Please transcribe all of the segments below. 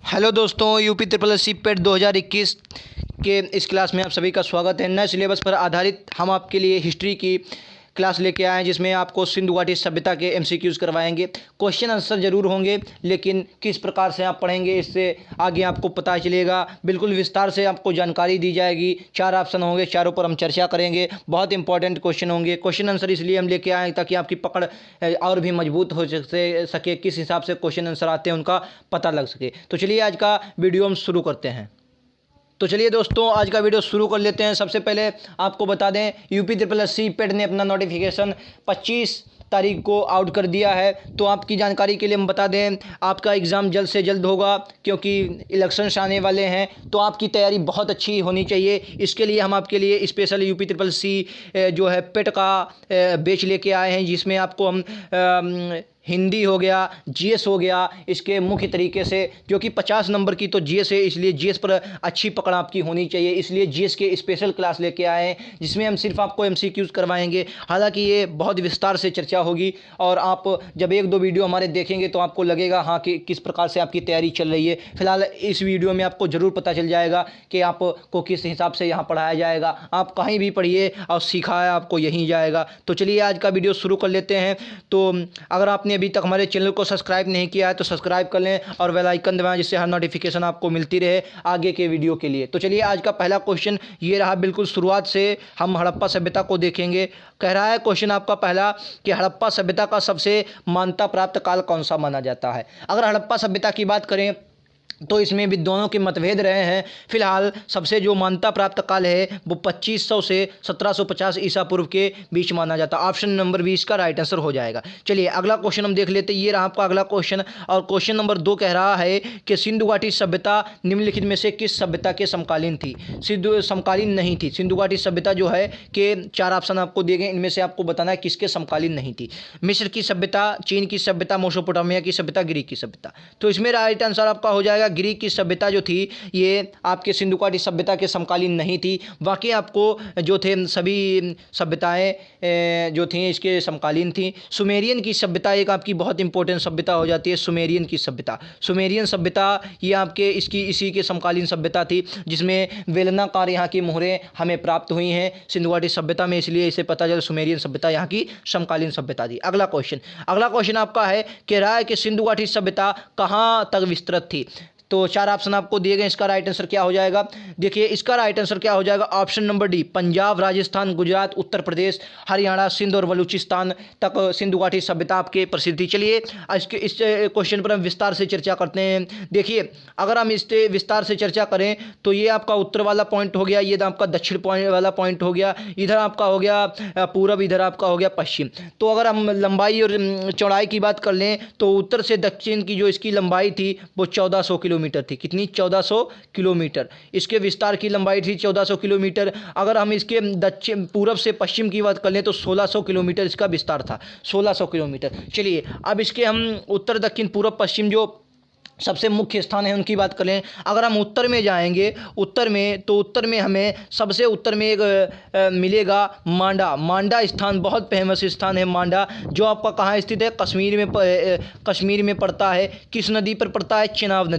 Hello दोस्तों, UP triple S C पेट 2021 के इस क्लास में आप सभी का स्वागत है। नए सिलेबस पर आधारित हम आपके लिए हिस्ट्री की क्लास लेके आए हैं, जिसमें आपको सिंधु घाटी सभ्यता के एमसीक्यूज़ करवाएंगे। क्वेश्चन आंसर जरूर होंगे, लेकिन किस प्रकार से आप पढ़ेंगे इससे आगे आपको पता चलेगा। बिल्कुल विस्तार से आपको जानकारी दी जाएगी। 4 ऑप्शन होंगे, चारों पर हम चर्चा करेंगे। बहुत इंपॉर्टेंट क्वेश्चन होंगे। क्वेश्चन आंसर इसलिए हम लेके आए ताकि आपकी पकड़ और भी मजबूत हो सके, किस हिसाब से क्वेश्चन आंसर आते हैं उनका पता लग सके। तो चलिए आज का वीडियो हम शुरू करते हैं। तो चलिए दोस्तों, आज का वीडियो शुरू कर लेते हैं। सबसे पहले आपको बता दें, यूपी ट्रिपल एस सी पेट ने अपना नोटिफिकेशन 25 तारीख को आउट कर दिया है। तो आपकी जानकारी के लिए हम बता दें, आपका एग्ज़ाम जल्द से जल्द होगा, क्योंकि इलेक्शंस आने वाले हैं। तो आपकी तैयारी बहुत अच्छी होनी चाहिए। इसके लिए हम आपके लिए स्पेशल यूपी ट्रिपल सी जो है पेट का बैच लेके आए हैं, जिसमें आपको हम हिंदी हो गया, जीएस हो गया, इसके मुख्य तरीके से, जो कि 50 नंबर की तो जीएस है, इसलिए जीएस पर अच्छी पकड़ आपकी होनी चाहिए। इसलिए जीएस के स्पेशल क्लास लेके आए हैं, जिसमें हम सिर्फ आपको एमसीक्यूज़ करवाएंगे। हालांकि ये बहुत विस्तार से चर्चा होगी, और आप जब 1-2 वीडियो हमारे देखेंगे तो आपको लगेगा हाँ कि किस प्रकार से आपकी तैयारी चल रही है। फिलहाल इस वीडियो में आपको ज़रूर पता चल जाएगा कि आपको किस हिसाब से यहाँ पढ़ाया जाएगा। आप कहीं भी पढ़िए और सिखाया आपको यहीं जाएगा। तो चलिए आज का वीडियो शुरू कर लेते हैं। तो अगर आपने अभी तक हमारे चैनल को सब्सक्राइब नहीं किया है तो सब्सक्राइब कर लें और बेल आइकन दबाएं, जिससे हर नोटिफिकेशन आपको मिलती रहे आगे के वीडियो के लिए। तो चलिए आज का पहला क्वेश्चन ये रहा। बिल्कुल शुरुआत से हम हड़प्पा सभ्यता को देखेंगे। कह रहा है क्वेश्चन आपका पहला कि हड़प्पा सभ्यता का सबसे मान्यता प्राप्त काल कौन सा माना जाता है। अगर हड़प्पा सभ्यता की बात करें तो इसमें विद्वानों के मतभेद रहे हैं। फिलहाल सबसे जो मान्यता प्राप्त काल है वो 2500 से 1750 ईसा पूर्व के बीच माना जाता है। ऑप्शन नंबर 20 का राइट आंसर हो जाएगा। चलिए अगला क्वेश्चन हम देख लेते हैं। ये रहा आपका अगला क्वेश्चन, और क्वेश्चन नंबर 2 कह रहा है कि सिंधु घाटी सभ्यता निम्नलिखित में से किस सभ्यता के समकालीन थी। समकालीन नहीं थी। सिंधु घाटी सभ्यता जो है कि 4 ऑप्शन आपको दिए गए, इनमें से आपको बताना है किसके समकालीन नहीं थी। मिस्र की सभ्यता, चीन की सभ्यता, मेसोपोटामिया की सभ्यता, ग्रीक की सभ्यता। तो इसमें राइट आंसर आपका हो जाएगा ग्रीक की सभ्यता जो थी ये आपके सिंधु घाटी सभ्यता के समकालीन नहीं थी। बाकी आपको जो थे सभी सभ्यताएं जो थी इसके समकालीन थी। सुमेरियन की सभ्यता एक आपकी बहुत इंपॉर्टेंट सभ्यता हो जाती है। सुमेरियन की सभ्यता, सुमेरियन सभ्यता ये आपके इसी के समकालीन सभ्यता थी, जिसमें बेलनाकार यहाँ की मोहरें हमें प्राप्त हुई हैं सिंधु घाटी सभ्यता में, इसलिए इसे पता चला सुमेरियन सभ्यता यहाँ की समकालीन सभ्यता थी। अगला क्वेश्चन आपका है कि रहा है कि सिंधु घाटी सभ्यता कहाँ तक विस्तृत थी। तो 4 ऑप्शन आपको दिए गए, इसका राइट आंसर क्या हो जाएगा। देखिए इसका राइट आंसर क्या हो जाएगा। Option number D, Punjab, Rajasthan, Gujarat, Uttar Pradesh, Haryana, Sindh और बलूचिस्तान तक सिंधु घाटी सभ्यता आपके प्रसिद्ध थी। चलिए इस क्वेश्चन पर हम विस्तार से चर्चा करते हैं। देखिए अगर हम इस विस्तार से चर्चा करें तो ये आपका उत्तर वाला पॉइंट हो गया, ये आपका दक्षिण वाला पॉइंट हो गया, इधर आपका हो गया पूर्व, इधर आपका हो गया पश्चिम। तो अगर हम लंबाई और चौड़ाई की बात कर लें तो उत्तर से दक्षिण की जो इसकी लंबाई थी वो 1400 किलोमीटर थी। कितनी? 1400 किलोमीटर। इसके विस्तार की लंबाई थी 1400 किलोमीटर। अगर हम इसके दक्षिण पूरब से पश्चिम की बात कर लें तो 1600 किलोमीटर इसका विस्तार था, 1600 किलोमीटर। चलिए अब इसके हम उत्तर, दक्षिण, पूरब, पश्चिम जो सबसे मुख्य स्थान है उनकी बात करें। अगर हम उत्तर में जाएंगे, उत्तर में हमें सबसे उत्तर में एक मिलेगा मांडा स्थान। बहुत फेमस स्थान है मांडा, जो आपका कहाँ स्थित है? कश्मीर में पड़ता है। किस नदी पर पड़ता है? चिनाब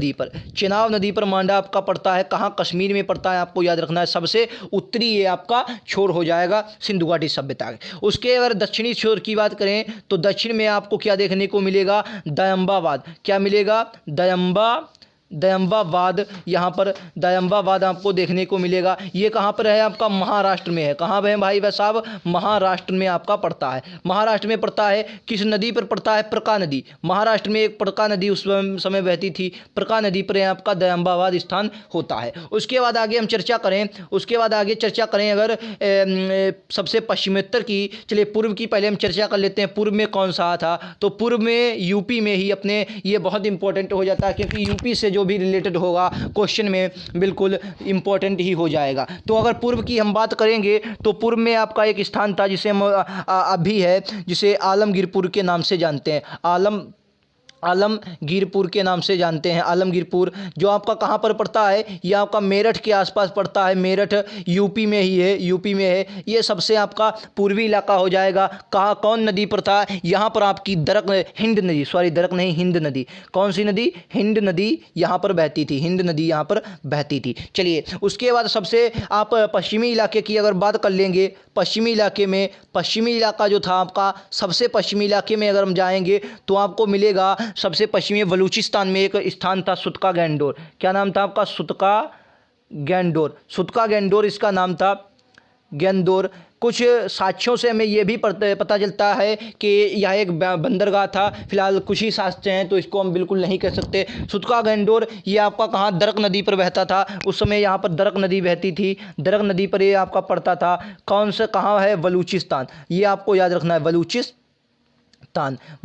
नदी पर मांडा आपका पड़ता है। कहाँ? कश्मीर में पड़ता है। आपको याद रखना है, सबसे उत्तरी ये आपका छोर हो जाएगा सिंधु घाटी सभ्यता। उसके अगर दक्षिणी छोर की बात करें तो दक्षिण में आपको क्या देखने को मिलेगा? दयम्बावाद। क्या मिलेगा? दयम्बावाद। यहाँ पर दयम्बावाद आपको देखने को मिलेगा। ये कहाँ पर है? आपका महाराष्ट्र में है। कहाँ है भाई साहब? महाराष्ट्र में आपका पड़ता है। महाराष्ट्र में पड़ता है। किस नदी पर पड़ता है? प्रका नदी। महाराष्ट्र में एक प्रका नदी उस समय बहती थी। प्रका नदी पर आपका दयम्बावाद स्थान होता है। उसके बाद आगे हम चर्चा करें अगर सबसे पश्चिमोत्तर की। चलिए पूर्व की पहले हम चर्चा कर लेते हैं। पूर्व में कौन सा था? तो पूर्व में यूपी में ही अपने, ये बहुत इंपॉर्टेंट हो जाता है क्योंकि यूपी से जो भी रिलेटेड होगा क्वेश्चन में बिल्कुल इंपॉर्टेंट ही हो जाएगा। तो अगर पूर्व की हम बात करेंगे तो पूर्व में आपका एक स्थान था जिसे हम अभी है, जिसे आलमगीरपुर के नाम से जानते हैं। आलमगीरपुर के नाम से जानते हैं। आलमगीरपुर जो आपका कहाँ पर पड़ता है, ये आपका मेरठ के आसपास पड़ता है। मेरठ यूपी में ही है, यूपी में है। ये सबसे आपका पूर्वी इलाका हो जाएगा। कहाँ कौन नदी पर था, यहाँ पर आपकी हिंद नदी, सॉरी दरक नहीं, हिंद नदी। कौन सी नदी, हिंद नदी यहाँ पर बहती थी, हिंद नदी यहाँ पर बहती थी। चलिए उसके बाद सबसे आप पश्चिमी इलाके की अगर बात कर लेंगे, पश्चिमी इलाके में, पश्चिमी इलाका जो था आपका, सबसे पश्चिमी इलाके में अगर हम जाएंगे तो आपको मिलेगा सबसे पश्चिमी बलूचिस्तान में एक स्थान था, सुतका गैंडोर। क्या नाम था आपका, सुतका गैंडोर, सुतका गैंडोर इसका नाम था, गैंडोर। कुछ साक्ष्यों से हमें यह भी पता चलता है कि यह एक बंदरगाह था। फिलहाल कुछ ही साक्ष्य हैं तो इसको हम बिल्कुल नहीं कह सकते। सुतका गैंडोर ये आपका कहाँ, दरक नदी पर बहता था। उस समय यहाँ पर दरक नदी बहती थी, दरक नदी पर ये आपका पड़ता था। कौन सा, कहाँ है, बलूचिस्तान। ये आपको याद रखना है, बलूचिस्तान,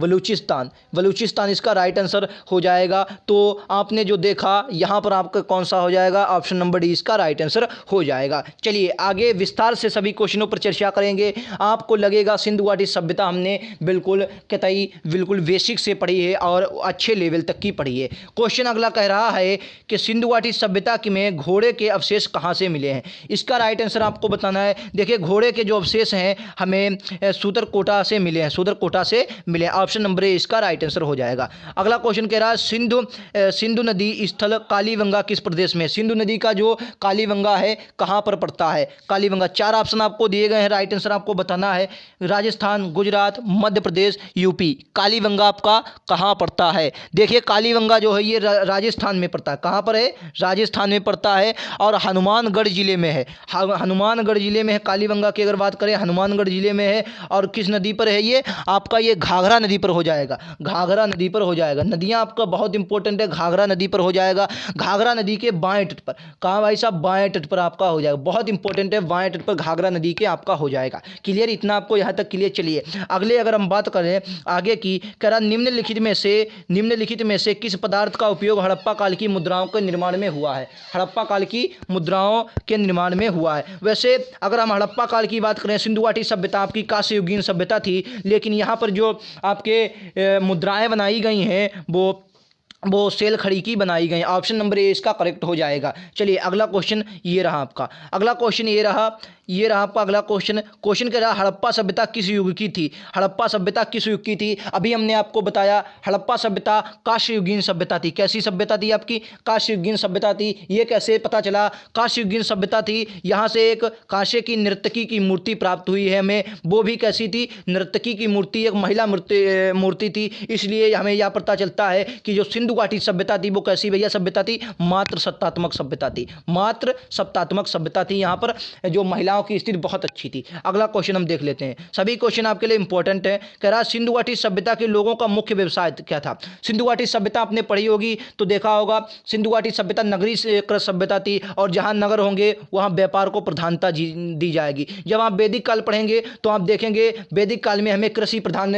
बलूचिस्तान, बलूचिस्तान इसका राइट आंसर हो जाएगा। तो आपने जो देखा यहाँ पर आपका कौन सा हो जाएगा, ऑप्शन नंबर डी इसका राइट आंसर हो जाएगा। चलिए आगे विस्तार से सभी क्वेश्चनों पर चर्चा करेंगे। आपको लगेगा सिंधु घाटी सभ्यता हमने बिल्कुल कतई बिल्कुल बेसिक से पढ़ी है और अच्छे लेवल तक की पढ़ी है। क्वेश्चन अगला कह रहा है कि सिंधु घाटी सभ्यता में घोड़े के अवशेष कहाँ से मिले हैं। इसका राइट आंसर आपको बताना है। देखिए घोड़े के जो अवशेष हैं हमें सूदरकोटा से मिले हैं, सूदरकोटा से मिले। ऑप्शन नंबर ए इसका राइट आंसर हो जाएगा। अगला क्वेश्चन कह रहा है सिंधु नदी स्थल कालीबंगा किस प्रदेश में। सिंधु नदी का जो कालीबंगा है कहां पर पड़ता है, कालीबंगा। चार ऑप्शन आपको दिए गए हैं, राइट आंसर आपको बताना है। राजस्थान, गुजरात, मध्य प्रदेश, यूपी। कालीबंगा आपका कहां पड़ता है। देखिए कालीबंगा जो है ये राजस्थान में पड़ता है। कहां पर है, राजस्थान में पड़ता है और हनुमानगढ़ जिले में है। हनुमानगढ़ जिले में है कालीबंगा की अगर बात करें, हनुमानगढ़ जिले में है। और किस नदी पर है ये आपका, ये घाघरा नदी पर हो जाएगा, घाघरा नदी पर हो जाएगा। नदियां आपका बहुत इंपॉर्टेंट है, घाघरा नदी पर हो जाएगा। घाघरा नदी के बाएं तट पर, कहाँ भाई साहब, बाएं तट पर आपका हो जाएगा। बहुत इंपॉर्टेंट है, बाएं तट पर घाघरा नदी के आपका हो जाएगा। क्लियर, इतना आपको यहाँ तक क्लियर। चलिए अगले अगर हम बात करें आगे की, कह रहा निम्नलिखित में से किस पदार्थ का उपयोग हड़प्पा काल की मुद्राओं के निर्माण में हुआ है। हड़प्पा काल की मुद्राओं के निर्माण में हुआ है। वैसे अगर हम हड़प्पा काल की बात करें, सिंधु घाटी सभ्यता आपकी कांस्य युगीन सभ्यता थी, लेकिन यहाँ पर जो आपके मुद्राएं बनाई गई हैं वो सेल खड़ी की बनाई गई। ऑप्शन नंबर ए इसका करेक्ट हो जाएगा। चलिए अगला क्वेश्चन ये रहा आपका, अगला क्वेश्चन ये रहा आपका अगला क्वेश्चन कह रहा हड़प्पा सभ्यता किस युग की थी। हड़प्पा सभ्यता किस युग की थी। अभी हमने आपको बताया हड़प्पा सभ्यता कांस्य युगीन सभ्यता थी। कैसी सभ्यता थी आपकी, कांस्य युगीन सभ्यता थी। ये कैसे पता चला कांस्य युगीन सभ्यता थी, यहाँ से एक कांस्य की नर्तकी की मूर्ति प्राप्त हुई है हमें। वो भी कैसी थी, नर्तकी की मूर्ति, एक महिला मूर्ति थी। इसलिए हमें यह पता चलता है कि जो सिंधु घाटी सभ्यता थी वो कैसी भैया सभ्यता थी, मात्र सत्तात्मक सभ्यता थी, मात्र सत्तात्मक सभ्यता थी। यहाँ पर जो महिला की स्थिति बहुत अच्छी थी। अगला क्वेश्चन हम देख लेते हैं, सभी क्वेश्चन आपके लिए इंपॉर्टेंट है। कह रहा सिंधु घाटी सभ्यता के लोगों का मुख्य व्यवसाय क्या था। सिंधु घाटी सभ्यता आपने पढ़ी होगी तो देखा होगा, सिंधु घाटी सभ्यता नगरी कृत सभ्यता थी और जहां नगर होंगे वहां व्यापार को प्रधानता दी जाएगी। जब आप वैदिक काल पढ़ेंगे तो आप देखेंगे वैदिक काल में हमें कृषि प्रधान,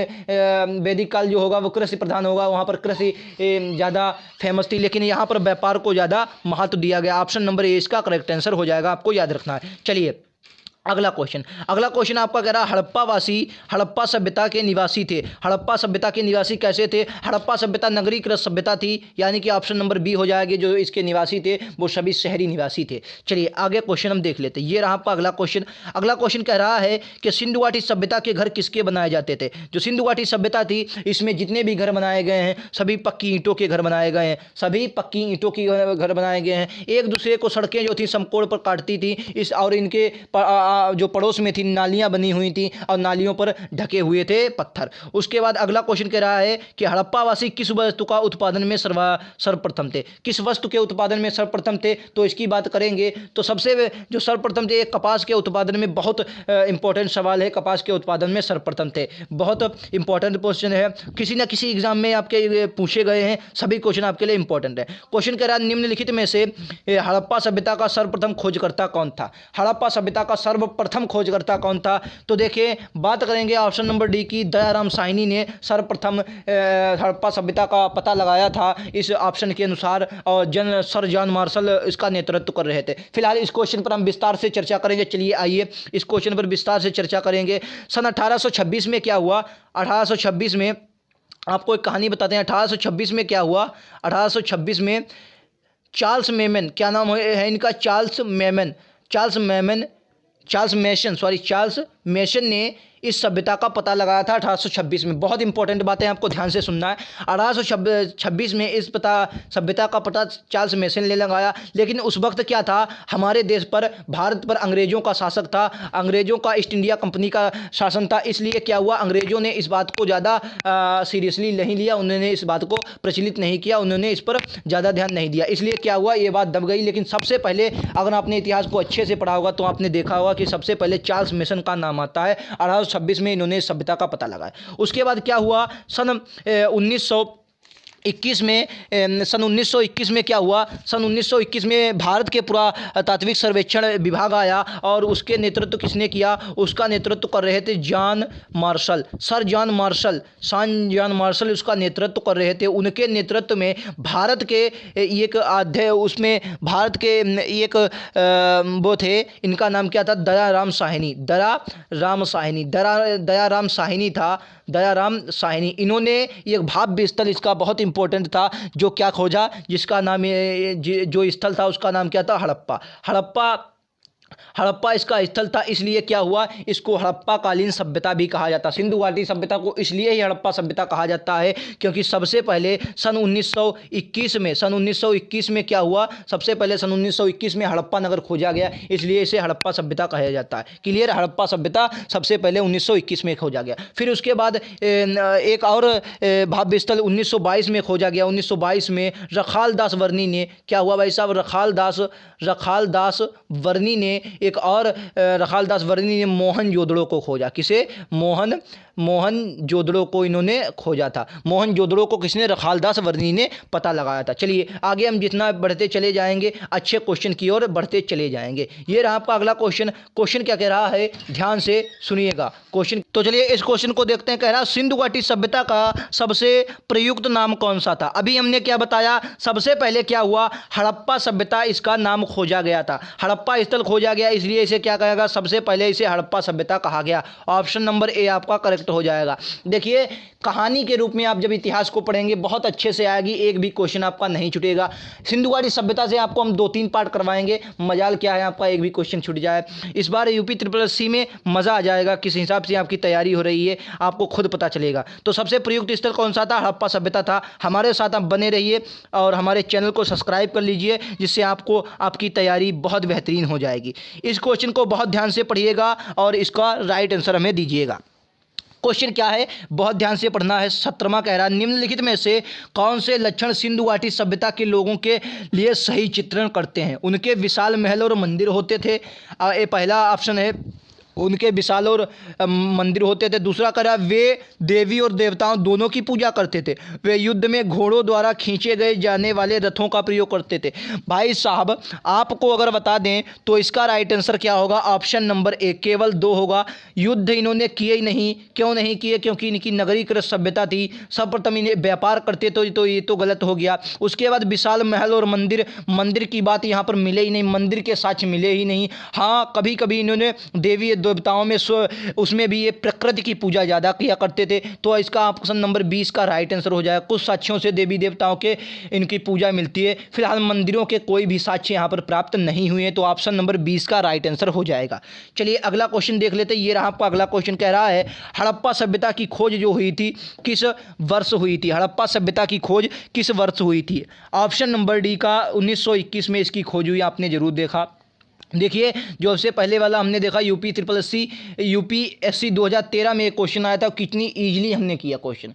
वैदिक काल जो होगा वो कृषि प्रधान होगा, वहां पर कृषि ज़्यादा फेमस थी, लेकिन यहाँ पर व्यापार को ज़्यादा महत्व दिया गया। ऑप्शन नंबर ए इसका करेक्ट आंसर हो जाएगा, आपको याद रखना है। चलिए अगला क्वेश्चन आपका कह रहा हड़प्पावासी हड़प्पा सभ्यता के निवासी थे। हड़प्पा सभ्यता के निवासी कैसे थे। हड़प्पा सभ्यता नगरीकृत सभ्यता थी, यानी कि ऑप्शन नंबर बी हो जाएगा। जो इसके निवासी थे वो सभी शहरी निवासी थे। चलिए आगे क्वेश्चन हम देख लेते हैं। ये रहा आपका अगला क्वेश्चन कह रहा है कि सिंधु घाटी सभ्यता के घर किसके बनाए जाते थे। जो सिंधु घाटी सभ्यता थी इसमें जितने भी घर बनाए गए हैं सभी पक्की ईंटों के घर बनाए गए हैं, सभी पक्की ईंटों के घर बनाए गए हैं। एक दूसरे को सड़कें जो थी समकोण पर काटती थी, इस और इनके जो पड़ोस में थी नालियां बनी हुई थी और नालियों पर ढके हुए थे पत्थर। उसके बाद अगला क्वेश्चन कह रहा है कि हड़प्पावासी किस वस्तु का उत्पादन में सर्वप्रथम थे। किस वस्तु के उत्पादन में सर्वप्रथम थे, तो इसकी बात करेंगे तो सबसे जो सर्वप्रथम थे कपास के उत्पादन में। बहुत इंपॉर्टेंट सवाल है, कपास के उत्पादन में सर्वप्रथम थे, बहुत इंपॉर्टेंट क्वेश्चन है, किसी न किसी एग्जाम में आपके पूछे गए हैं, सभी क्वेश्चन आपके लिए इंपॉर्टेंट है। क्वेश्चन कह रहा है निम्नलिखित में से हड़प्पा सभ्यता का सर्वप्रथम खोजकर्ता कौन था। हड़प्पा सभ्यता का सर्वप्रथम खोजकर्ता कौन था, तो देखिए बात करेंगे ऑप्शन नंबर डी की, दयाराम साहनी ने सर्वप्रथम हड़प्पा सभ्यता का पता लगाया था इस ऑप्शन के अनुसार, और सर जॉन मार्शल इसका नेतृत्व कर रहे थे। फिलहाल इस क्वेश्चन पर हम विस्तार से चर्चा करेंगे। चलिए आइए इस क्वेश्चन पर विस्तार से चर्चा करेंगे। सन 1826 में क्या हुआ, 1826 में आपको एक कहानी बताते हैं। 1826 में क्या हुआ, 1826 में चार्ल्स मेमन, क्या नाम है इनका, चार्ल्स मेसन ने इस सभ्यता का पता लगाया था 1826 में। बहुत इंपॉर्टेंट बातें आपको ध्यान से सुनना है। 1826 में इस सभ्यता का पता चार्ल्स मेसन ने लगाया। लेकिन उस वक्त क्या था, हमारे देश पर, भारत पर अंग्रेजों का शासक था, अंग्रेजों का ईस्ट इंडिया कंपनी का शासन था। इसलिए क्या हुआ, अंग्रेजों ने इस बात को ज़्यादा सीरियसली नहीं लिया, उन्होंने इस बात को प्रचलित नहीं किया, उन्होंने इस पर ज़्यादा ध्यान नहीं दिया। इसलिए क्या हुआ, ये बात दब गई। लेकिन सबसे पहले अगर आपने इतिहास को अच्छे से पढ़ा होगा तो आपने देखा होगा कि सबसे पहले चार्ल्स मेसन का नाम आता है। 1826 में इन्होंने सभ्यता का पता लगाया। उसके बाद क्या हुआ, सन 1921 में क्या हुआ, सन 1921 में भारत के पुरातात्विक सर्वेक्षण विभाग आया और उसके नेतृत्व किसने किया, उसका नेतृत्व कर रहे थे सर जॉन मार्शल उसका नेतृत्व कर रहे थे। उनके नेतृत्व में भारत के एक वो थे, इनका नाम क्या था, दयाराम साहनी। इन्होंने एक भव्य स्थल, इसका बहुत इंपॉर्टेंट था, जो क्या खोजा, जिसका नाम जो स्थल था उसका नाम क्या था, हड़प्पा इसका स्थल था। इसलिए क्या हुआ, इसको हड़प्पा कालीन सभ्यता भी कहा जाता है। सिंधु घाटी सभ्यता को इसलिए ही हड़प्पा सभ्यता कहा जाता है क्योंकि सबसे पहले सन 1921 में क्या हुआ, सबसे पहले सन 1921 में हड़प्पा नगर खोजा गया, इसलिए इसे हड़प्पा सभ्यता कहा जाता है। क्लियर, हड़प्पा सभ्यता सबसे पहले 1921 में खोजा गया। फिर उसके बाद एक और भव्य स्थल 1922 में खोजा गया। 1922 में रखाल दास वर्णी ने, क्या हुआ भाई साहब, रखाल दास वर्णी ने मोहनजोदड़ो को खोजा। किसे, मोहनजोदड़ो को इन्होंने खोजा था। मोहनजोदड़ो को किसने, रखालदास वर्णी ने पता लगाया था। चलिए आगे हम जितना बढ़ते चले जाएंगे, अच्छे क्वेश्चन की ओर बढ़ते चले जाएंगे। ये रहा आपका अगला क्वेश्चन क्या कह रहा है, ध्यान से सुनिएगा क्वेश्चन। तो चलिए इस क्वेश्चन को देखते हैं। कह रहा, सिंधु घाटी सभ्यता का सबसे प्रयुक्त नाम कौन सा था। अभी हमने क्या बताया, सबसे पहले क्या हुआ, हड़प्पा सभ्यता इसका नाम खोजा गया था, हड़प्पा स्थल खोजा गया, इसलिए इसे क्या कहा गया, सबसे पहले इसे हड़प्पा सभ्यता कहा गया। ऑप्शन नंबर ए आपका करेक्ट हो जाएगा। देखिए कहानी के रूप में आप जब इतिहास को पढ़ेंगे बहुत अच्छे से आएगी, एक भी क्वेश्चन आपका नहीं छूटेगा। सिंधु घाटी सभ्यता से आपको हम 2-3 पार्ट करवाएंगे, मजाल क्या है आपका एक भी क्वेश्चन छूट जाए। इस बार यूपी SSC में मजा आ जाएगा, किस हिसाब से आपकी तैयारी हो रही है आपको खुद पता चलेगा। तो सबसे प्रयुक्त स्थल कौन सा था, हड़प्पा सभ्यता था। हमारे साथ आप बने रहिए और हमारे चैनल को सब्सक्राइब कर लीजिए, जिससे आपको आपकी तैयारी बहुत बेहतरीन हो जाएगी। इस क्वेश्चन को बहुत ध्यान से पढ़िएगा और इसका राइट आंसर हमें दीजिएगा। क्वेश्चन क्या है, बहुत ध्यान से पढ़ना है। 17वां कह रहा है, निम्नलिखित में से कौन से लक्षण सिंधु घाटी सभ्यता के लोगों के लिए सही चित्रण करते हैं। उनके विशाल महल और मंदिर होते थे, ये पहला ऑप्शन है, उनके विशाल और मंदिर होते थे। दूसरा कह रहा है, वे देवी और देवताओं दोनों की पूजा करते थे। वे युद्ध में घोड़ों द्वारा खींचे गए जाने वाले रथों का प्रयोग करते थे। भाई साहब आपको अगर बता दें तो इसका राइट आंसर क्या होगा, ऑप्शन नंबर ए, केवल 2 होगा। युद्ध इन्होंने किए ही नहीं, क्यों नहीं किए, क्योंकि इनकी नगरीकृत सभ्यता थी। सर्वप्रथम इन्हें व्यापार करते तो ये तो गलत हो गया। उसके बाद विशाल महल और मंदिर की बात यहाँ पर मिले ही नहीं, मंदिर के साक्ष्य मिले ही नहीं। हाँ कभी कभी इन्होंने देवी देवताओं में उसमें भी ये प्रकृति की पूजा ज़्यादा किया करते थे। तो इसका ऑप्शन नंबर 20 का राइट आंसर हो जाएगा। कुछ साक्ष्यों से देवी देवताओं के इनकी पूजा मिलती है, फिलहाल मंदिरों के कोई भी साक्ष्य यहाँ पर प्राप्त नहीं हुए, तो ऑप्शन नंबर 20 का राइट आंसर हो जाएगा। चलिए अगला क्वेश्चन देख लेते हैं। ये रहा आपका अगला क्वेश्चन, कह रहा है हड़प्पा सभ्यता की खोज जो हुई थी किस वर्ष हुई थी। हड़प्पा सभ्यता की खोज किस वर्ष हुई थी। ऑप्शन नंबर डी का 1921 में इसकी खोज हुई, आपने जरूर देखा। देखिए जो सबसे पहले वाला हमने देखा यूपीएससी 2013 में एक क्वेश्चन आया था, कितनी इजीली हमने किया क्वेश्चन।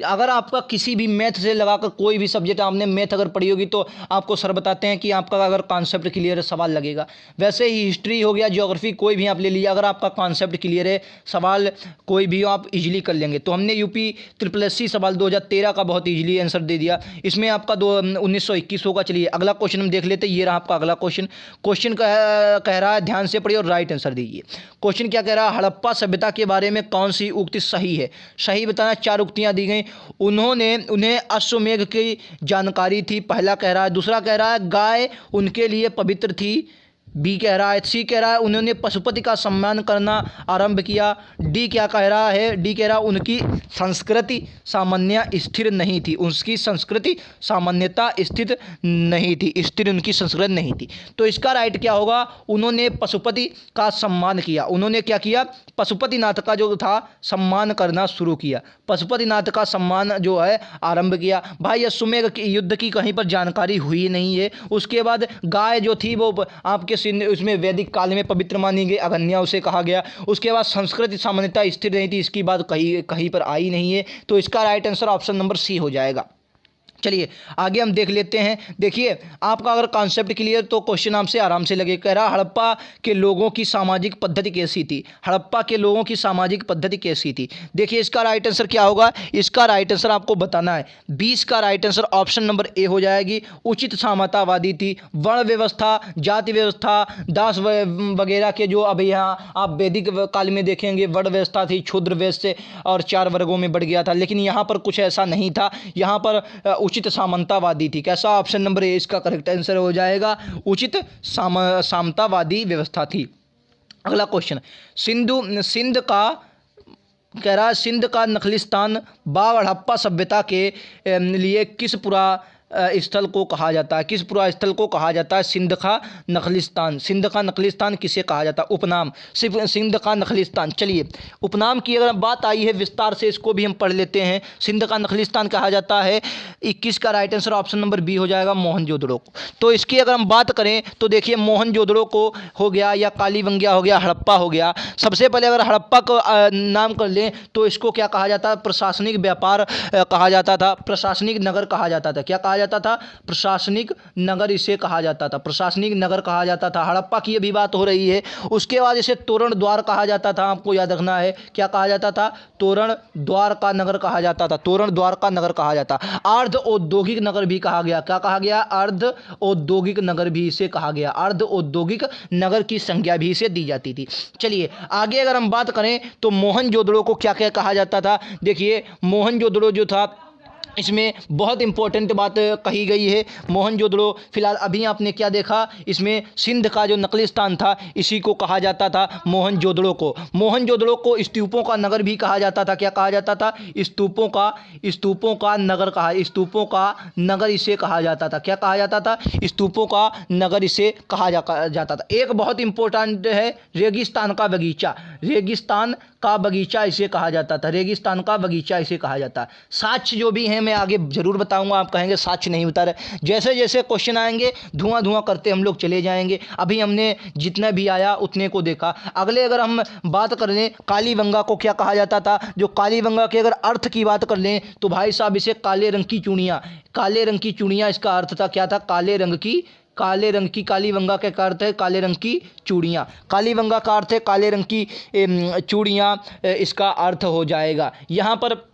अगर आपका किसी भी मैथ से लगाकर कोई भी सब्जेक्ट आपने मैथ अगर पढ़ी होगी तो आपको सर बताते हैं कि आपका अगर कॉन्सेप्ट क्लियर है सवाल लगेगा। वैसे ही हिस्ट्री हो गया, ज्योग्राफी कोई भी आप ले लीजिए, अगर आपका कॉन्सेप्ट क्लियर है सवाल कोई भी आप इजीली कर लेंगे। तो हमने यूपीएससी सवाल 2013 का बहुत ईजिली आंसर दे दिया, इसमें आपका 1921 होगा। चलिए अगला क्वेश्चन हम देख लेते हैं। ये रहा आपका अगला क्वेश्चन कह रहा है, ध्यान से पढ़िए और राइट आंसर दीजिए। क्वेश्चन क्या कह रहा है, हड़प्पा सभ्यता के बारे में कौन सी उक्ति सही है। सही बताना, 4 उक्तियां दी गई। उन्हें अश्वमेध की जानकारी थी, पहला कह रहा है। दूसरा कह रहा है गाय उनके लिए पवित्र थी, बी कह रहा है। सी कह रहा है उन्होंने पशुपति का सम्मान करना आरंभ किया। डी क्या कह रहा है, डी कह रहा है उनकी संस्कृति सामान्य स्थिर नहीं थी, उसकी संस्कृति सामान्यता स्थिर नहीं थी, स्थिर उनकी संस्कृति नहीं थी। तो इसका राइट क्या होगा, उन्होंने पशुपति का सम्मान किया। उन्होंने क्या किया, पशुपतिनाथ का जो था सम्मान करना शुरू किया, पशुपतिनाथ का सम्मान जो है आरंभ किया। भाई अश्वमेध युद्ध की कहीं पर जानकारी हुई नहीं है। उसके बाद गाय जो थी वो आपके उसमें वैदिक काल में पवित्र मानी गई, अगन्या उसे कहा गया। उसके बाद संस्कृति सामान्यता स्थिर नहीं थी, इसकी बात कहीं पर आई नहीं है। तो इसका right answer option number C हो जाएगा। चलिए आगे हम देख लेते हैं। देखिए आपका अगर कॉन्सेप्ट क्लियर तो क्वेश्चन आपसे आराम से लगे। कह रहा हड़प्पा के लोगों की सामाजिक पद्धति कैसी थी, हड़प्पा के लोगों की सामाजिक पद्धति कैसी थी। देखिए इसका राइट आंसर क्या होगा, इसका राइट आंसर आपको बताना है। 20 का right answer option number A हो जाएगी, उचित सामंतवादी थी। वर्ण व्यवस्था, जाति व्यवस्था, दास वगैरह के जो अभी यहाँ आप वैदिक काल में देखेंगे वर्ण व्यवस्था थी, क्षुद्र वैश्य और 4 वर्गों में बढ़ गया था, लेकिन यहाँ पर कुछ ऐसा नहीं था। यहाँ पर उचित सामंतवादी थी। कैसा, ऑप्शन नंबर ए इसका करेक्ट आंसर हो जाएगा, उचित सामंतवादी व्यवस्था थी। अगला क्वेश्चन, सिंध का कह रहा है सिंध का नखलिस्तान बाव हड़प्पा सभ्यता के लिए किस पुरा स्थल को कहा जाता है, किस पुरा स्थल को कहा जाता है सिंध का नखलिस्तान। सिंध का नखलिस्तान किसे कहा जाता है, उपनाम, सिर्फ सिंध का नखलिस्तान। चलिए उपनाम की अगर बात आई है विस्तार से इसको भी हम पढ़ लेते हैं। सिंध का नखलिस्तान कहा जाता है। 21 का right answer option number B हो जाएगा, मोहनजोदड़ो को। तो इसकी अगर हम बात करें तो देखिए मोहनजोदड़ो को हो गया या कालीबंगिया हो गया, हड़प्पा हो गया। सबसे पहले अगर हड़प्पा को नाम कर लें तो इसको क्या कहा जाता है, प्रशासनिक व्यापार कहा जाता था, प्रशासनिक नगर कहा जाता था। क्या कहा जाता था, प्रशासनिक नगर इसे कहा जाता था, प्रशासनिक नगर कहा जाता था। हड़प्पा की अभी बात हो रही है। उसके बाद इसे तोरण द्वार कहा जाता था, आपको याद रखना है। क्या कहा जाता था, तोरण द्वार का नगर कहा जाता था, तोरण द्वार का नगर कहा जाता। अर्ध औद्योगिक नगर भी कहा गया। क्या कहा गया, अर्ध औद्योगिक नगर भी इसे कहा गया, अर्ध औद्योगिक नगर की संज्ञा भी इसे दी जाती थी। चलिए आगे अगर हम बात करें तो मोहनजोदड़ो को क्या क्या कहा जाता था। देखिए मोहनजोदड़ो जो था इसमें बहुत इंपॉर्टेंट बात कही गई है। मोहनजोदड़ो फिलहाल अभी आपने क्या देखा, इसमें सिंध का जो नकलिस्तान था इसी को कहा जाता था मोहनजोदड़ो को। मोहनजोदड़ो को स्तूपों का नगर भी कहा जाता था। क्या कहा जाता था, स्तूपों का नगर कहा, स्तूपों का नगर इसे कहा जाता था। क्या कहा जाता था, स्तूपों का नगर इसे कहा जाता था। एक बहुत इंपॉर्टेंट है रेगिस्तान का बगीचा, रेगिस्तान का बगीचा इसे कहा जाता था, रेगिस्तान का बगीचा इसे कहा जाता है। साक्ष्य जो भी हैं मैं आगे जरूर बताऊंगा, आप कहेंगे साक्ष्य नहीं बता रहे। जैसे जैसे क्वेश्चन आएंगे धुआं धुआं करते हम लोग चले जाएंगे। अभी हमने जितना भी आया उतने को देखा। अगले अगर हम बात कर लें कालीबंगा को क्या कहा जाता था, जो कालीबंगा के अगर अर्थ की बात कर लें तो भाई साहब इसे काले रंग की चूड़ियाँ, काले रंग की चूड़ियाँ इसका अर्थ था। क्या था, काले रंग की कालीबंगा का अर्थ है काले रंग की चूड़ियाँ, कालीबंगा का अर्थ है काले रंग की चूड़ियाँ, इसका अर्थ हो जाएगा। यहाँ पर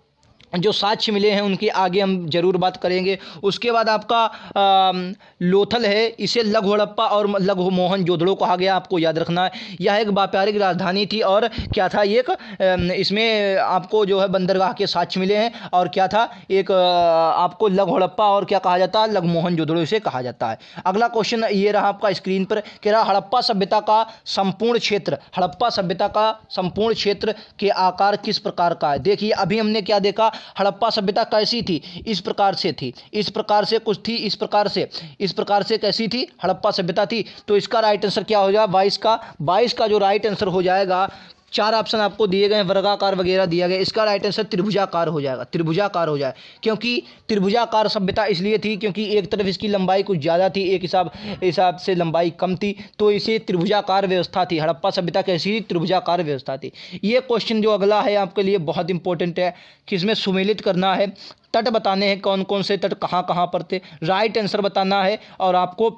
जो साक्ष्य मिले हैं उनकी आगे हम जरूर बात करेंगे। उसके बाद आपका लोथल है, इसे लघु हड़प्पा और लघु मोहनजोदड़ो कहा गया, आपको याद रखना है। यह एक व्यापारिक राजधानी थी और क्या था, एक इसमें आपको जो है बंदरगाह के साक्ष्य मिले हैं। और क्या था, एक आपको लघु हड़प्पा और क्या कहा जाता है, लघु मोहनजोदड़ो इसे कहा जाता है। अगला क्वेश्चन ये रहा आपका स्क्रीन पर, कह रहा हड़प्पा सभ्यता का संपूर्ण क्षेत्र, हड़प्पा सभ्यता का संपूर्ण क्षेत्र के आकार किस प्रकार का है। देखिए अभी हमने क्या देखा, हड़प्पा सभ्यता कैसी थी, इस प्रकार से थी, इस प्रकार से कुछ थी, इस प्रकार से कैसी थी, हड़प्पा सभ्यता थी। तो इसका राइट आंसर क्या हो जाएगा, 22 का जो राइट आंसर हो जाएगा, 4 ऑप्शन आपको दिए गए, वर्गाकार वगैरह दिया गया, इसका राइट आंसर त्रिभुजाकार हो जाएगा, त्रिभुजाकार हो जाए। क्योंकि त्रिभुजाकार सभ्यता इसलिए थी क्योंकि एक तरफ इसकी लंबाई कुछ ज़्यादा थी, एक हिसाब से लंबाई कम थी, तो इसे त्रिभुजाकार व्यवस्था थी। हड़प्पा सभ्यता कैसी, त्रिभुजाकार व्यवस्था थी। ये क्वेश्चन जो अगला है आपके लिए बहुत इंपॉर्टेंट है कि इसमें सुमेलित करना है, तट बताने हैं कौन कौन से तट कहाँ कहाँ पर थे, राइट आंसर बताना है और आपको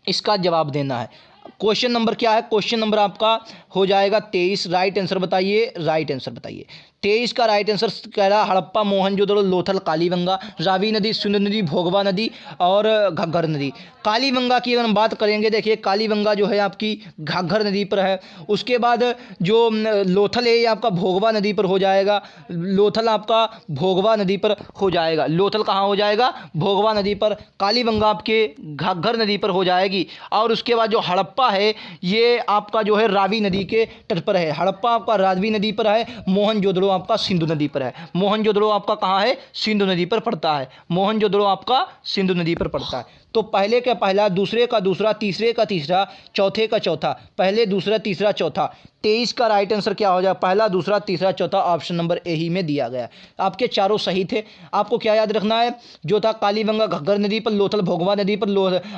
इसका जवाब देना है। क्वेश्चन नंबर क्या है, क्वेश्चन नंबर आपका हो जाएगा 23। राइट आंसर बताइए, राइट आंसर बताइए। 23 का राइट आंसर कह रहा हड़प्पा, मोहनजोदड़ो, लोथल, कालीबंगा, रावी नदी, सिंधु नदी, भोगवा नदी और घग्गर नदी। कालीबंगा की अगर हम बात करेंगे, देखिए कालीबंगा जो है आपकी घग्गर नदी पर है। उसके बाद जो लोथल है ये आपका भोगवा नदी पर हो जाएगा, लोथल आपका भोगवा नदी पर हो जाएगा। लोथल कहाँ हो जाएगा, भोगवा नदी पर। कालीबंगा आपके घग्गर नदी पर हो जाएगी। और उसके बाद जो हड़प्पा हड़प्पा है ये आपका जो है रावी नदी के तट पर है। हड़प्पा आपका रावी नदी पर है, मोहनजोदड़ो आपका सिंधु नदी पर है। मोहनजोदड़ो आपका कहाँ है? सिंधु नदी पर पड़ता है। मोहनजोदड़ो आपका सिंधु नदी पर पड़ता है। तो पहले का पहला, दूसरे का दूसरा, तीसरे का तीसरा, चौथे का चौथा, पहले दूसरा तीसरा चौथा, 23 का राइट आंसर क्या हो जाए? पहला दूसरा तीसरा चौथा, ऑप्शन नंबर ए ही में दिया गया। आपके चारों सही थे। आपको क्या याद रखना है? जो था कालीबंगा घग्गर नदी पर, लोथल भोगवा नदी पर,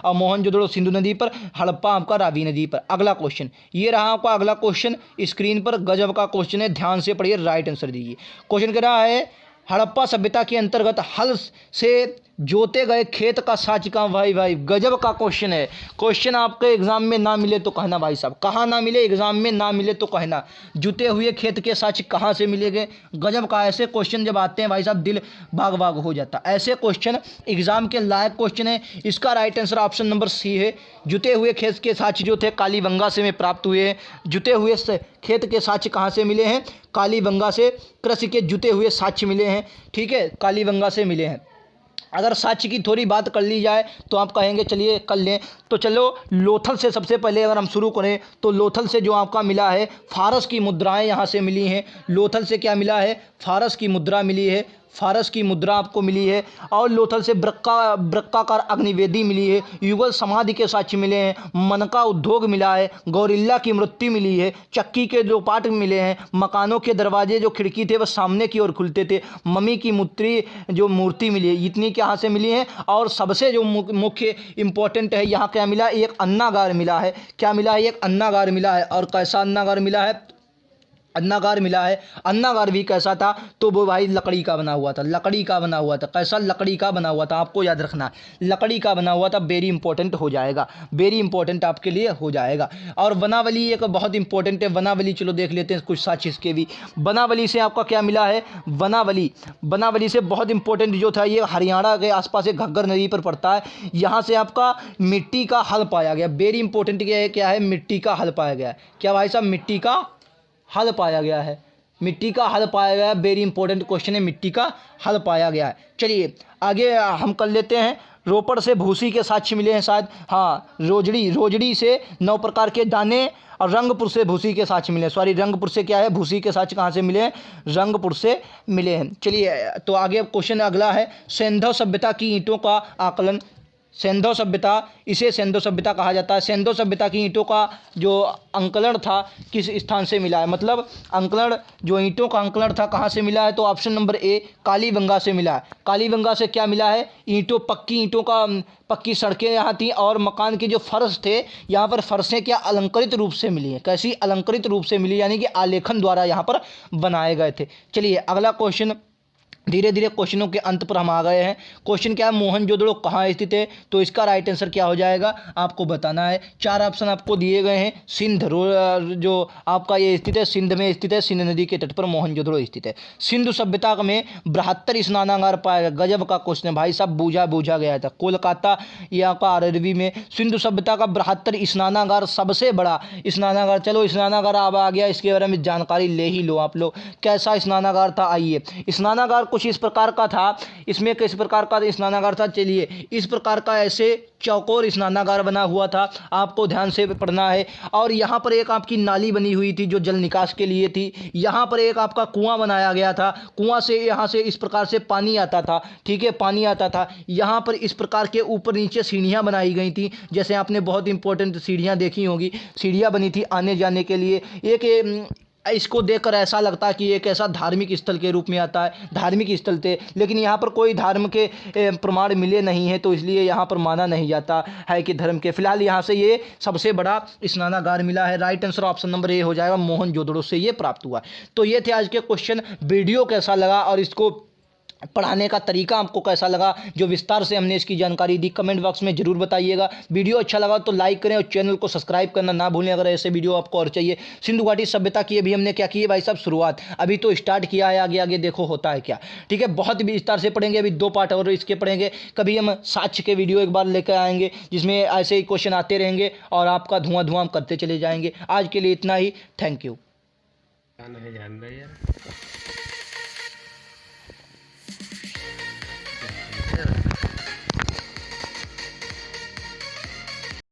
और मोहनजोदड़ो सिंधु नदी पर, हड़प्पा आपका रावी नदी पर। अगला क्वेश्चन ये रहा आपका अगला क्वेश्चन स्क्रीन पर, गजब का क्वेश्चन है, ध्यान से पढ़िए, राइट आंसर दीजिए। क्वेश्चन कह रहा है हड़प्पा सभ्यता के अंतर्गत हल से जोते गए खेत का साच कहाँ? भाई गजब का क्वेश्चन है। क्वेश्चन आपके एग्जाम में ना मिले तो कहना भाई साहब, कहाँ ना मिले? एग्जाम में ना मिले तो कहना, जुते हुए खेत के साच कहाँ से मिलेंगे? गजब का। ऐसे क्वेश्चन जब आते हैं भाई साहब दिल बाग बाग हो जाता है। ऐसे क्वेश्चन एग्जाम के लायक क्वेश्चन है। इसका right answer option number C है। जुते हुए खेत के साच जो थे कालीबंगा से में प्राप्त हुए हैं। जुते हुए खेत के साच कहाँ से मिले हैं? कालीबंगा से कृषि के जुते हुए साच मिले हैं। ठीक है, कालीबंगा से मिले हैं। अगर साक्ष्य की थोड़ी बात कर ली जाए तो आप कहेंगे चलिए कर लें, तो चलो लोथल से सबसे पहले अगर हम शुरू करें तो लोथल से जो आपका मिला है फारस की मुद्राएं यहाँ से मिली हैं। लोथल से क्या मिला है? फारस की मुद्रा मिली है। फारस की मुद्रा आपको मिली है। और लोथल से वृक्काकार अग्निवेदी मिली है। युगल समाधि के साक्ष्य मिले हैं। मनका उद्योग मिला है। गौरिल्ला की मृत्यु मिली है। चक्की के जो पाट मिले हैं। मकानों के दरवाजे जो खिड़की थे वह सामने की ओर खुलते थे। मम्मी की मूर्ति मिली है। इतनी कहाँ से मिली है? और सबसे जो मुख्य इंपॉर्टेंट है यहाँ क्या मिला? एक अन्नागार मिला है। क्या मिला है? एक अन्नागार मिला है। और कैसा अन्नागार मिला है? अन्नागार मिला है। अन्नागार भी कैसा था? तो वो भाई लकड़ी का बना हुआ था। लकड़ी का बना हुआ था। कैसा? लकड़ी का बना हुआ था। आपको याद रखना है लकड़ी का बना हुआ था। वेरी इंपॉर्टेंट हो जाएगा, वेरी इंपॉर्टेंट आपके लिए हो जाएगा। और वनावली एक बहुत इंपॉर्टेंट है। वनावली चलो देख लेते हैं कुछ साक्ष्य इसके भी। वनावली से आपका क्या मिला है? वनावली से बहुत इंपॉर्टेंट जो था ये हरियाणा के आसपास एक घग्गर नदी पर पड़ता है। यहाँ से आपका मिट्टी का हल पाया गया। वेरी इंपॉर्टेंट क्या है? मिट्टी का हल पाया गया है। क्या भाई साहब? मिट्टी का हल पाया गया है। मिट्टी का हल पाया गया है। वेरी इंपॉर्टेंट क्वेश्चन है, मिट्टी का हल पाया गया है। चलिए आगे हम कर लेते हैं। रोपड़ से भूसी के साक्ष्य मिले हैं शायद। हाँ, रोजड़ी से 9 प्रकार के दाने। और रंगपुर से भूसी के साक्ष्य मिले हैं। सॉरी, रंगपुर से क्या है? भूसी के साक्ष्य कहाँ से मिले हैं? रंगपुर से मिले हैं। चलिए तो आगे क्वेश्चन अगला है सिंधु सभ्यता की ईंटों का आकलन। सिंधु सभ्यता, इसे सिंधु सभ्यता कहा जाता है। सिंधु सभ्यता की ईंटों का जो अंकलन था किस स्थान से मिला है? मतलब अंकलन, जो ईंटों का अंकलन था कहाँ से मिला है? तो ऑप्शन नंबर ए कालीबंगा से मिला है। कालीबंगा से क्या मिला है? पक्की ईंटों का, पक्की सड़कें यहाँ थी। और मकान के जो फर्श थे यहाँ पर फर्शें क्या अलंकृत रूप से मिली हैं? कैसी? अलंकृत रूप से मिली, यानी कि आलेखन द्वारा यहाँ पर बनाए गए थे। चलिए अगला क्वेश्चन, धीरे धीरे क्वेश्चनों के अंत पर हम आ गए हैं। क्वेश्चन क्या है? मोहनजोदड़ो कहाँ स्थित है? तो इसका राइट आंसर क्या हो जाएगा? आपको बताना है। 4 ऑप्शन आपको दिए गए हैं। सिंध जो आपका ये स्थित है, सिंध में स्थित है। सिंध नदी के तट पर मोहनजोदड़ो स्थित है। सिंधु सभ्यता में 72 स्नानागार पाया गया। गजब का क्वेश्चन है भाई साहब, बूझा गया था कोलकाता या का अरबी में। सिंधु सभ्यता का 72 स्नानागार, सबसे बड़ा स्नानागार। चलो स्नानागार अब आ गया, इसके बारे में जानकारी ले ही लो आप लोग। कैसा स्नानागार था? आइए, स्नानागार कुछ इस प्रकार का था। इसमें किस प्रकार का स्नानागार था? चलिए, इस प्रकार का ऐसे चौकोर स्नानागार बना हुआ था। आपको ध्यान से पढ़ना है। और यहाँ पर एक आपकी नाली बनी हुई थी जो जल निकास के लिए थी। यहाँ पर एक आपका कुआं बनाया गया था। कुआं से यहाँ से इस प्रकार से पानी आता था। ठीक है, पानी आता था। यहाँ पर इस प्रकार के ऊपर नीचे सीढ़ियाँ बनाई गई थी। जैसे आपने बहुत इंपॉर्टेंट सीढ़ियाँ देखी होंगी। सीढ़ियाँ बनी थी आने जाने के लिए। इसको देखकर ऐसा लगता है कि एक ऐसा धार्मिक स्थल के रूप में आता है, धार्मिक स्थल थे। लेकिन यहाँ पर कोई धर्म के प्रमाण मिले नहीं हैं, तो इसलिए यहाँ पर माना नहीं जाता है कि धर्म के। फिलहाल यहाँ से ये सबसे बड़ा स्नानागार मिला है। Right answer option number A हो जाएगा, मोहनजोदड़ो से ये प्राप्त हुआ। तो ये थे आज के क्वेश्चन। वीडियो कैसा लगा और इसको पढ़ाने का तरीका आपको कैसा लगा, जो विस्तार से हमने इसकी जानकारी दी, कमेंट बॉक्स में जरूर बताइएगा। वीडियो अच्छा लगा तो लाइक करें और चैनल को सब्सक्राइब करना ना भूलें अगर ऐसे वीडियो आपको और चाहिए। सिंधु घाटी सभ्यता की अभी हमने क्या की है भाई साहब? शुरुआत। अभी तो स्टार्ट किया है, आगे आगे देखो होता है क्या। ठीक है, बहुत विस्तार से पढ़ेंगे। अभी 2 पार्ट और इसके पढ़ेंगे। कभी हम साक्ष्य के वीडियो एक बार लेकर आएंगे जिसमें ऐसे ही क्वेश्चन आते रहेंगे और आपका धुआं करते चले जाएंगे। आज के लिए इतना ही। Thank you.